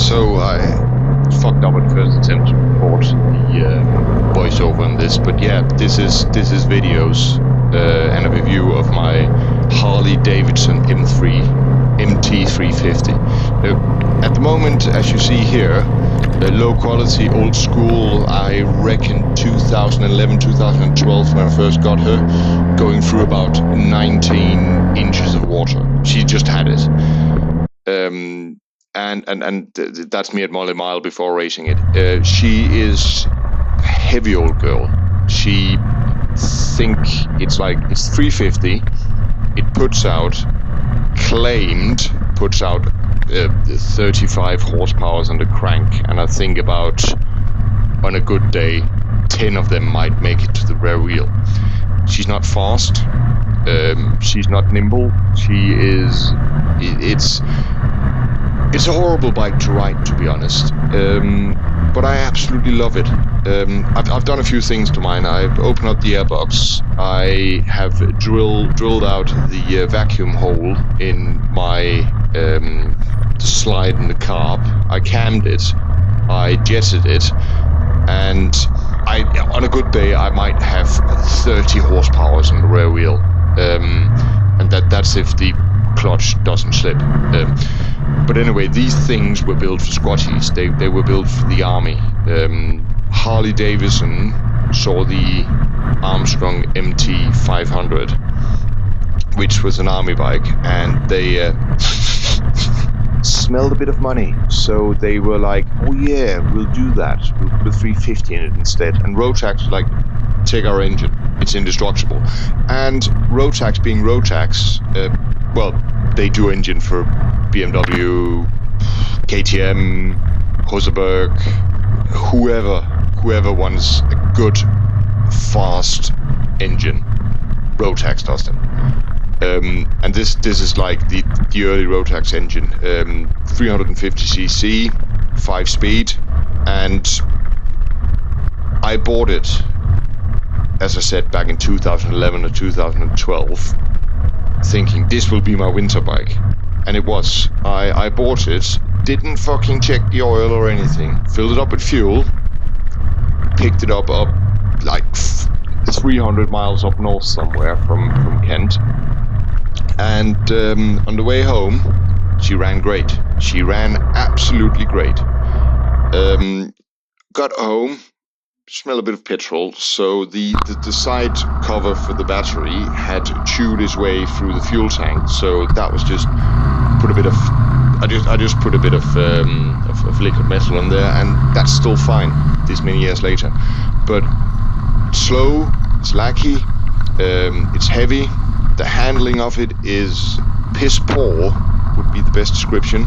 So I fucked up at first attempt to record the voiceover on this, but yeah, this is videos and a review of my Harley-Davidson MT350. At the moment, as you see here, low quality, old school, I reckon 2011, 2012 when I first got her, going through about 19 inches of water. She just had it. And that's me at Molly Mile before racing it. She is a heavy old girl. She it's 350. It puts out 35 horsepower on the crank, and I think about, on a good day, 10 of them might make it to the rear wheel. She's not fast. She's not nimble. It's a horrible bike to ride, to be honest, but I absolutely love it. I've done a few things to mine. I've opened up the airbox. I have drilled out the vacuum hole in my slide in the carb. I cammed it. I jetted it, and on a good day I might have 30 horsepower on the rear wheel, and that's if the clutch doesn't slip. But anyway, these things were built for squatties. They were built for the army. Harley-Davidson saw the Armstrong MT500, which was an army bike, and they smelled a bit of money. So they were like, oh yeah, we'll do that. We'll put a 350 in it instead. And Rotax was like, take our engine. It's indestructible. And Rotax being Rotax, they do engine for BMW, KTM, Husaberg, whoever wants a good, fast engine. Rotax does them. And this is like the early Rotax engine, 350cc, 5-speed, and I bought it, as I said, back in 2011 or 2012, thinking this will be my winter bike, and it was. I bought it, didn't fucking check the oil or anything, filled it up with fuel, picked it up like 300 miles up north somewhere from Kent, and on the way home she ran great. She ran absolutely great. Got home, smell a bit of petrol, so the side cover for the battery had chewed its way through the fuel tank, so that was just put a bit of I just put a bit of liquid metal in there, and that's still fine this many years later. But slow, it's laggy, it's heavy, the handling of it is piss poor would be the best description.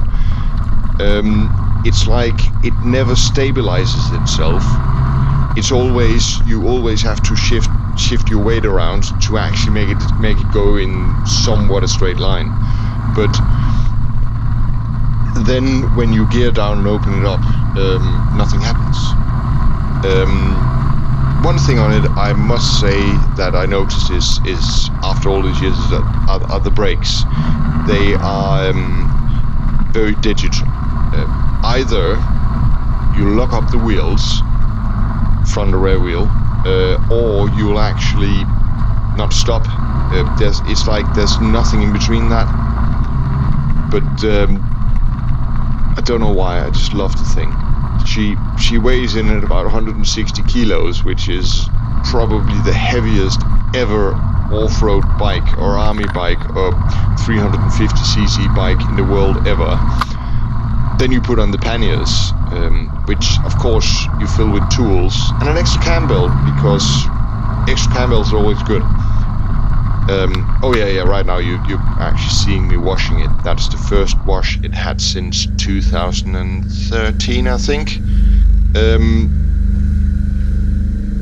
It's like it never stabilizes itself. You always have to shift your weight around to actually make it go in somewhat a straight line. But then when you gear down and open it up, nothing happens. One thing on it I must say that I noticed is after all these years are the brakes. They are very digital. Either you lock up the wheels, front or rear wheel, or you'll actually not stop. It's like there's nothing in between that. But I don't know why, I just love the thing. She weighs in at about 160 kilos, which is probably the heaviest ever off-road bike or army bike or 350cc bike in the world ever. Then you put on the panniers, which of course you fill with tools, and an extra cam belt, because extra cam belts are always good. Right now you're actually seeing me washing it. That's the first wash it had since 2013, I think.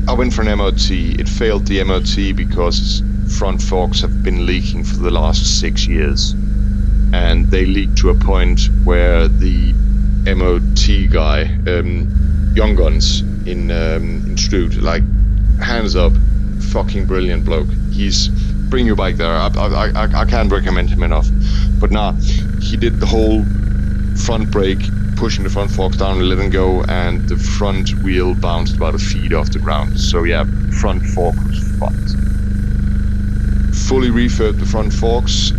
I went for an MOT. It failed the MOT because front forks have been leaking for the last 6 years. And they leaked to a point where the MOT guy, Young Guns in Strood, like, hands up, fucking brilliant bloke. He's bring your bike there. I can't recommend him enough. But he did the whole front brake, pushing the front forks down and letting go, and the front wheel bounced about a feet off the ground. So yeah, front fork was fucked. Fully refurbed the front forks.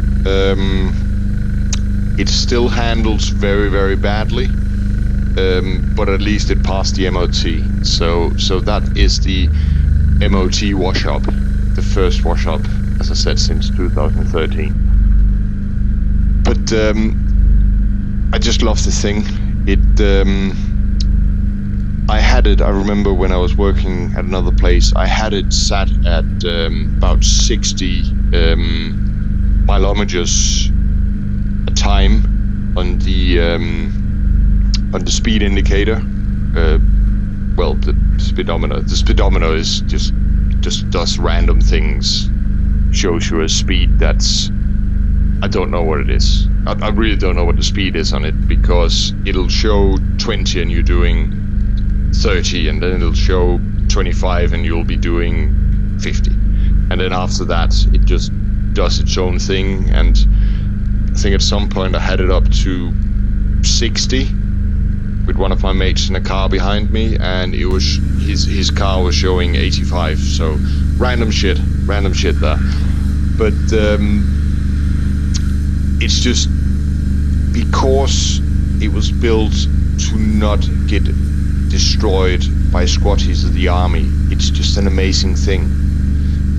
It still handles very, very badly, but at least it passed the MOT. So that is the MOT wash-up, the first wash-up, as I said, since 2013. But I just love the thing. I had it, I remember when I was working at another place, I had it sat at about 60 milometers a time on the speed indicator. Well, the speedometer. The speedometer is just does random things, shows you a speed that's, I don't know what it is. I really don't know what the speed is on it, because it'll show 20 and you're doing 30, and then it'll show 25 and you'll be doing 50. And then after that, it just does its own thing. And I think at some point I had it up to 60 with one of my mates in a car behind me, and it was his car was showing 85. So random shit there. But it's just because it was built to not get destroyed by squatties of the army. It's just an amazing thing.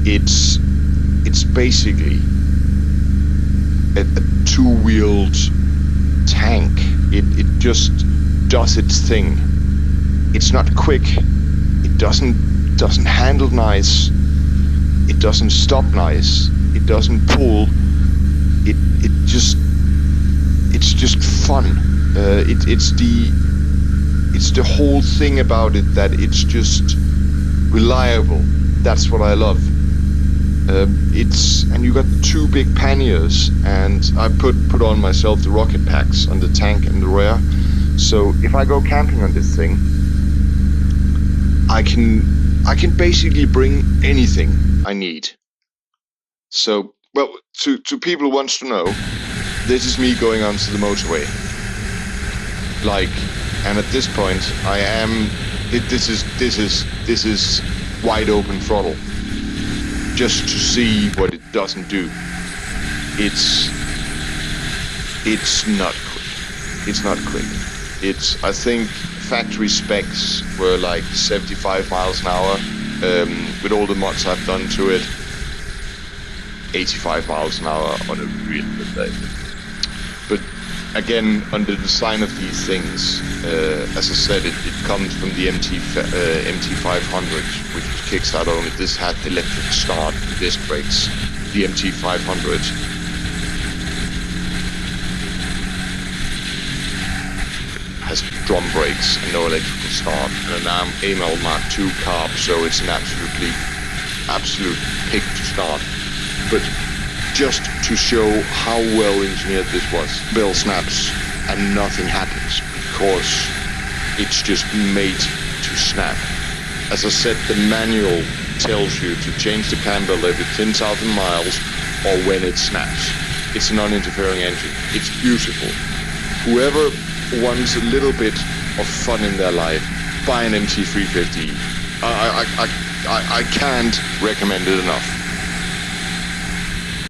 It's basically a two-wheeled tank. It just does its thing. It's not quick. It doesn't handle nice. It doesn't stop nice. It doesn't pull. It's just fun. It's the whole thing about it, that it's just reliable. That's what I love. And you got two big panniers, and I put on myself the rocket packs on the tank and the rear. So if I go camping on this thing, I can basically bring anything I need. So, well, to people who wants to know, this is me going onto the motorway. And at this point, I am. This is wide open throttle, just to see what it doesn't do. It's not quick. It's not quick. I think factory specs were like 75 miles an hour. With all the mods I've done to it, 85 miles an hour on a real good day. But again, on the design of these things, as I said, it comes from the MT500, which was kickstart only. This had electric start, disc brakes. The MT500 has drum brakes and no electrical start, and an AML Mark II carb, so it's an absolute pick to start. But just to show how well engineered this was, bell snaps and nothing happens, because it's just made to snap. As I said, the manual tells you to change the cam belt every 10,000 miles or when it snaps. It's a non-interfering engine. It's beautiful. Whoever wants a little bit of fun in their life, buy an MT350e. I can't recommend it enough.